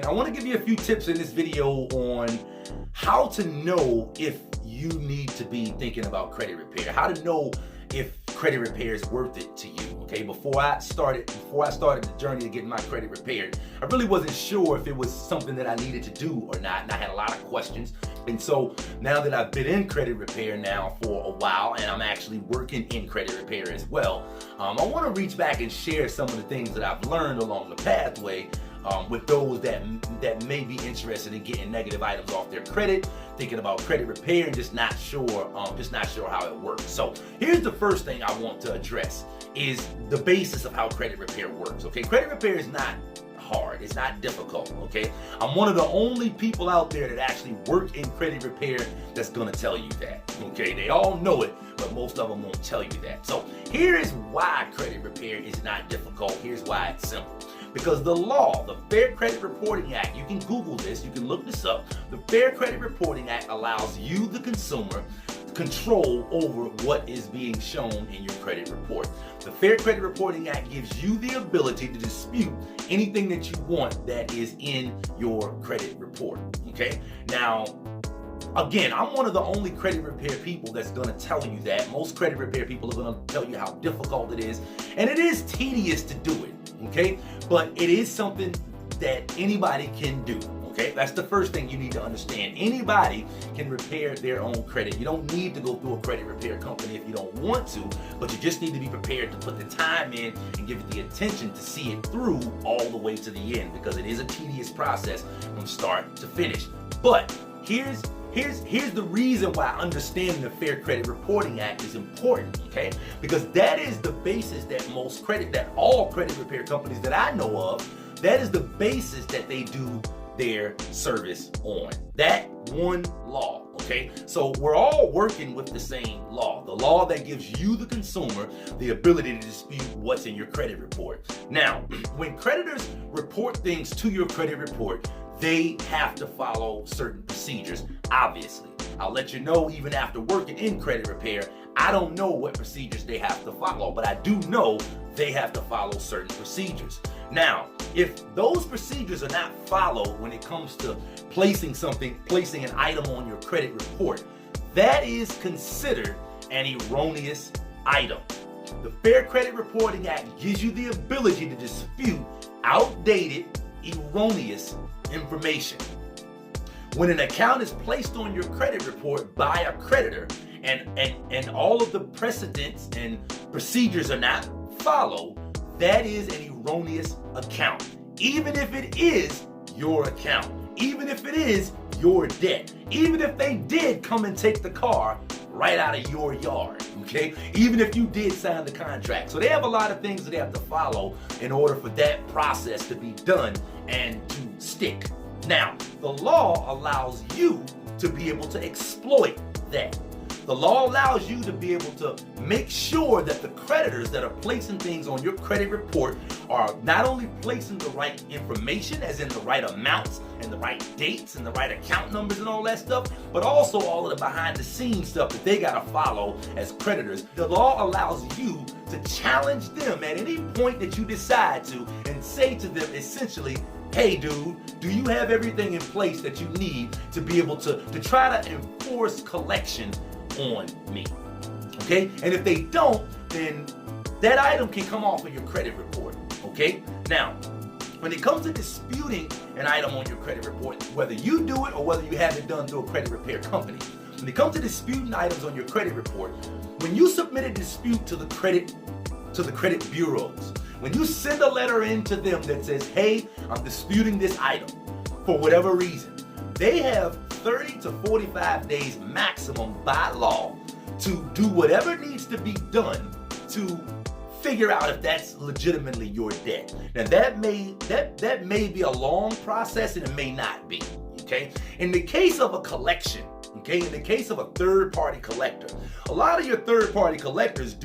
I want to give you a few tips in this video on how to know if you need to be thinking about credit repair, how to know if credit repair is worth it to you. Okay, before I started the journey of getting my credit repaired, I really wasn't sure if it was something that I needed to do or not, and I had a lot of questions. And so now that I've been in credit repair now for a while, and I'm actually working in credit repair as well, I want to reach back and share some of the things that I've learned along the pathway with those that may be interested in getting negative items off their credit, thinking about credit repair, and just not sure how it works. So here's the first thing I want to address is the basis of how credit repair works. Okay, credit repair is not hard, it's not difficult. Okay, I'm one of the only people out there that actually work in credit repair that's gonna tell you that. Okay, they all know it, but most of them won't tell you that. So here is why credit repair is not difficult. Here's why it's simple. Because the law, the Fair Credit Reporting Act, you can Google this, you can look this up. The Fair Credit Reporting Act allows you, the consumer, control over what is being shown in your credit report. The Fair Credit Reporting Act gives you the ability to dispute anything that you want that is in your credit report. Okay? Now, again, I'm one of the only credit repair people that's going to tell you that. Most credit repair people are going to tell you how difficult it is, and it is tedious to do it, okay? But it is something that anybody can do, okay? That's the first thing you need to understand. Anybody can repair their own credit. You don't need to go through a credit repair company if you don't want to, but you just need to be prepared to put the time in and give it the attention to see it through all the way to the end, because it is a tedious process from start to finish. But here's the reason why understanding the Fair Credit Reporting Act is important, okay? Because that is the basis that all credit repair companies that I know of, that is the basis that they do their service on. That one law, okay? So we're all working with the same law, the law that gives you, the consumer, the ability to dispute what's in your credit report. Now, when creditors report things to your credit report, they have to follow certain procedures, obviously. I'll let you know, even after working in credit repair, I don't know what procedures they have to follow, but I do know they have to follow certain procedures. Now, if those procedures are not followed when it comes to placing an item on your credit report, that is considered an erroneous item. The Fair Credit Reporting Act gives you the ability to dispute outdated, erroneous information. When an account is placed on your credit report by a creditor and all of the precedents and procedures are not followed, that is an erroneous account. Even if it is your account, even if it is your debt, even if they did come and take the car right out of your yard, okay? Even if you did sign the contract. So they have a lot of things that they have to follow in order for that process to be done and to stick. Now, the law allows you to be able to exploit that. The law allows you to be able to make sure that the creditors that are placing things on your credit report are not only placing the right information, as in the right amounts and the right dates and the right account numbers and all that stuff, but also all of the behind the scenes stuff that they gotta follow as creditors. The law allows you to challenge them at any point that you decide to and say to them essentially, hey dude, do you have everything in place that you need to be able to try to enforce collection on me? Okay? And if they don't, then that item can come off of your credit report. Okay? Now, when it comes to disputing an item on your credit report, whether you do it or whether you have it done through a credit repair company, when it comes to disputing items on your credit report, when you submit a dispute to the credit bureaus, when you send a letter in to them that says, hey, I'm disputing this item for whatever reason, they have 30 to 45 days maximum by law to do whatever needs to be done to figure out if that's legitimately your debt. Now that may be a long process and it may not be, okay? In the case of a collection, okay, in the case of a third-party collector, a lot of your third-party collectors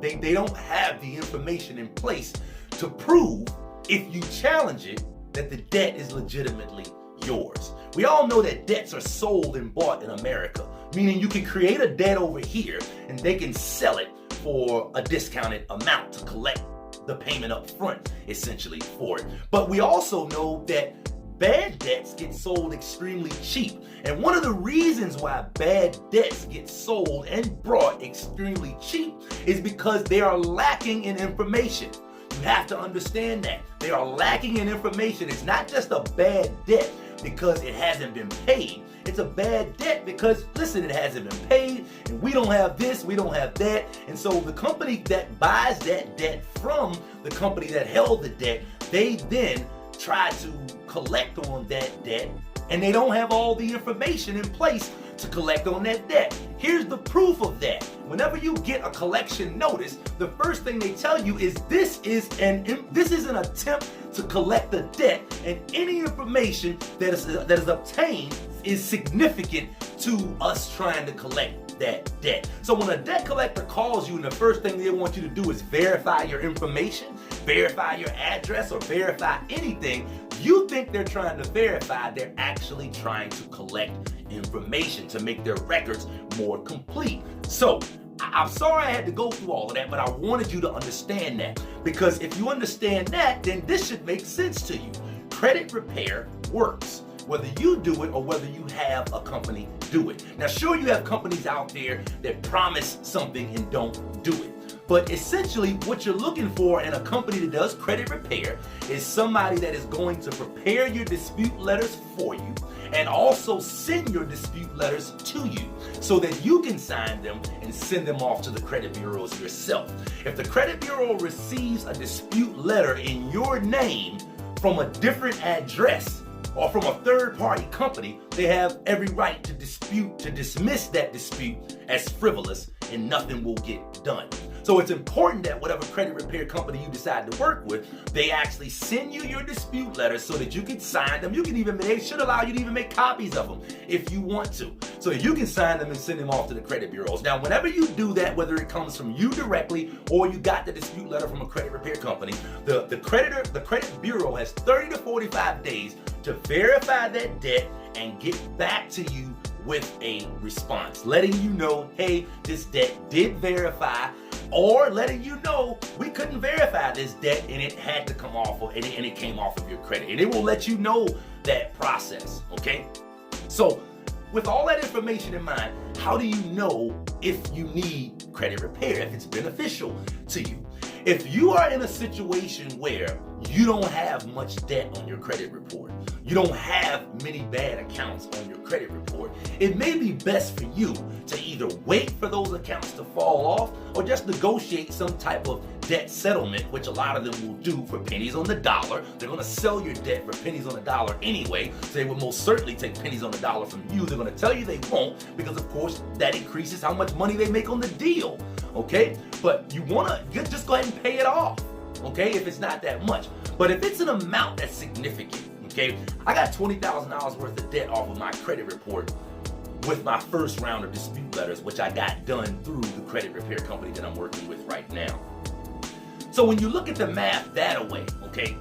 they don't have the information in place to prove, if you challenge it, that the debt is legitimately yours. We all know that debts are sold and bought in America, meaning you can create a debt over here and they can sell it for a discounted amount to collect the payment up front, essentially, for it. But we also know that bad debts get sold extremely cheap. And one of the reasons why bad debts get sold and brought extremely cheap is because they are lacking in information. You have to understand that. They are lacking in information. It's not just a bad debt because it hasn't been paid. It's a bad debt because, listen, it hasn't been paid, and we don't have this, we don't have that. And so the company that buys that debt from the company that held the debt, they then try to collect on that debt, and they don't have all the information in place to collect on that debt. Here's the proof of that. Whenever you get a collection notice, the first thing they tell you is this is an attempt to collect the debt, and any information that is obtained is significant to us trying to collect that debt. So when a debt collector calls you and the first thing they want you to do is verify your information, verify your address, or verify anything, you think they're trying to verify. They're actually trying to collect information to make their records more complete. So I'm sorry I had to go through all of that, but I wanted you to understand that, because if you understand that, then this should make sense to you. Credit repair works, whether you do it or whether you have a company do it. Now, sure, you have companies out there that promise something and don't do it. But essentially, what you're looking for in a company that does credit repair is somebody that is going to prepare your dispute letters for you and also send your dispute letters to you so that you can sign them and send them off to the credit bureaus yourself. If the credit bureau receives a dispute letter in your name from a different address or from a third-party company, they have every right to dismiss that dispute as frivolous, and nothing will get done. So it's important that whatever credit repair company you decide to work with, they actually send you your dispute letters so that you can sign them. They should allow you to even make copies of them if you want to, so that you can sign them and send them off to the credit bureaus. Now, whenever you do that, whether it comes from you directly or you got the dispute letter from a credit repair company, the credit bureau has 30 to 45 days to verify that debt and get back to you with a response, letting you know, hey, this debt did verify, or letting you know we couldn't verify this debt and it had to come off of, and it came off of your credit. And it will let you know that process, okay? So with all that information in mind, how do you know if you need credit repair, if it's beneficial to you? If you are in a situation where you don't have much debt on your credit report, you don't have many bad accounts on your credit report, it may be best for you to either wait for those accounts to fall off or just negotiate some type of debt settlement, which a lot of them will do for pennies on the dollar. They're going to sell your debt for pennies on the dollar anyway, so they will most certainly take pennies on the dollar from you. They're going to tell you they won't, because of course that increases how much money they make on the deal, okay? But you want to just go ahead and pay it off, okay, if it's not that much. But if it's an amount that's significant, okay, I got $20,000 worth of debt off of my credit report with my first round of dispute letters, which I got done through the credit repair company that I'm working with right now. So when you look at the math that way, okay,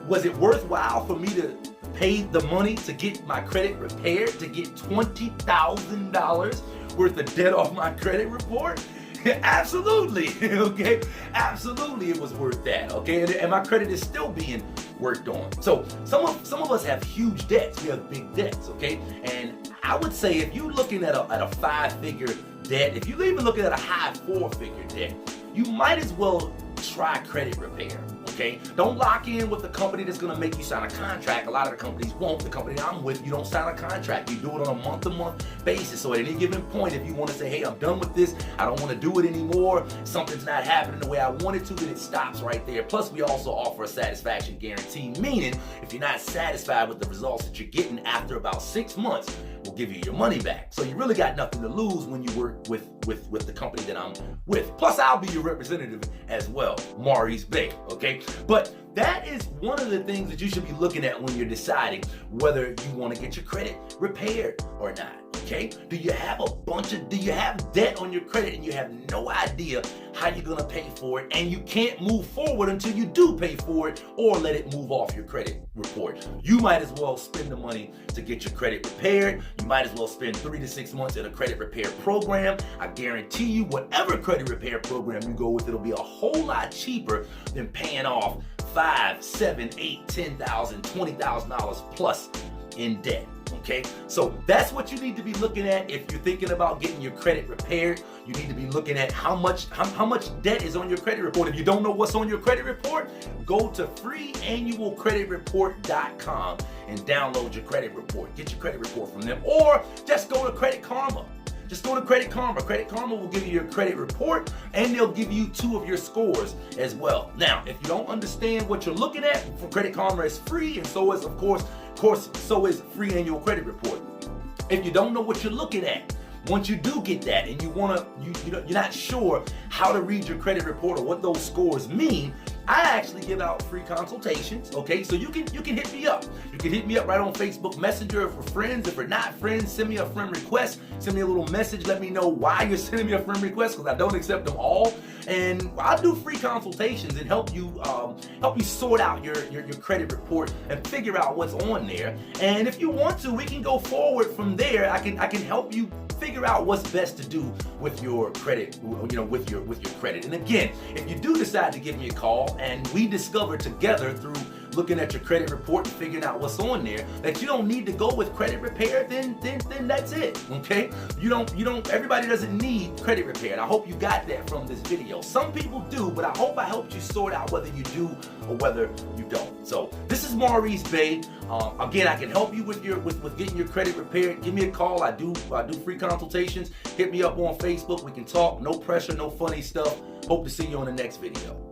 was it worthwhile for me to pay the money to get my credit repaired, to get $20,000 worth of debt off my credit report? Absolutely, okay? Absolutely, it was worth that, okay? And my credit is still being worked on. So some of us have huge debts. We have big debts, okay? And I would say if you're looking at a five-figure debt, if you're even looking at a high four-figure debt, you might as well try credit repair, okay? Don't lock in with the company that's gonna make you sign a contract. A lot of the companies won't. The company I'm with, you don't sign a contract. You do it on a month-to-month basis. So at any given point, if you wanna say, hey, I'm done with this, I don't wanna do it anymore, something's not happening the way I want it to, then it stops right there. Plus, we also offer a satisfaction guarantee, meaning if you're not satisfied with the results that you're getting after about 6 months, we'll give you your money back. So you really got nothing to lose when you work with the company that I'm with. Plus, I'll be your representative as well, Maurice Bay, okay? But that is one of the things that you should be looking at when you're deciding whether you want to get your credit repaired or not, okay? Do you have debt on your credit and you have no idea how you're gonna pay for it, and you can't move forward until you do pay for it or let it move off your credit report? You might as well spend the money to get your credit repaired. You might as well spend 3 to 6 months in a credit repair program. I guarantee you, whatever credit repair program you go with, it'll be a whole lot cheaper than paying off $5, $7, $8, $10,000, $20,000 plus in debt. Okay, so that's what you need to be looking at if you're thinking about getting your credit repaired. You need to be looking at how much debt is on your credit report. If you don't know what's on your credit report, go to freeannualcreditreport.com and download your credit report. Get your credit report from them, or just go to Credit Karma. Just go to Credit Karma. Credit Karma will give you your credit report, and they'll give you 2 of your scores as well. Now, if you don't understand what you're looking at, for Credit Karma is free, and so is, of course, so is Free Annual Credit Report. If you don't know what you're looking at, once you do get that, and you're not sure how to read your credit report or what those scores mean, I actually give out free consultations. Okay, so you can hit me up. You can hit me up right on Facebook Messenger for friends. If we're not friends, send me a friend request. Send me a little message. Let me know why you're sending me a friend request, because I don't accept them all. And I'll do free consultations and help you sort out your credit report and figure out what's on there. And if you want to, we can go forward from there. I can help you figure out what's best to do with your credit, with your credit. And again, if you do decide to give me a call and we discover together through looking at your credit report and figuring out what's on there that you don't need to go with credit repair, then that's it. Okay? Everybody doesn't need credit repair. And I hope you got that from this video. Some people do, but I hope I helped you sort out whether you do or whether you don't. So this is Maurice Bay. Again, I can help you with getting your credit repaired. Give me a call. I do free consultations. Hit me up on Facebook. We can talk. No pressure, no funny stuff. Hope to see you on the next video.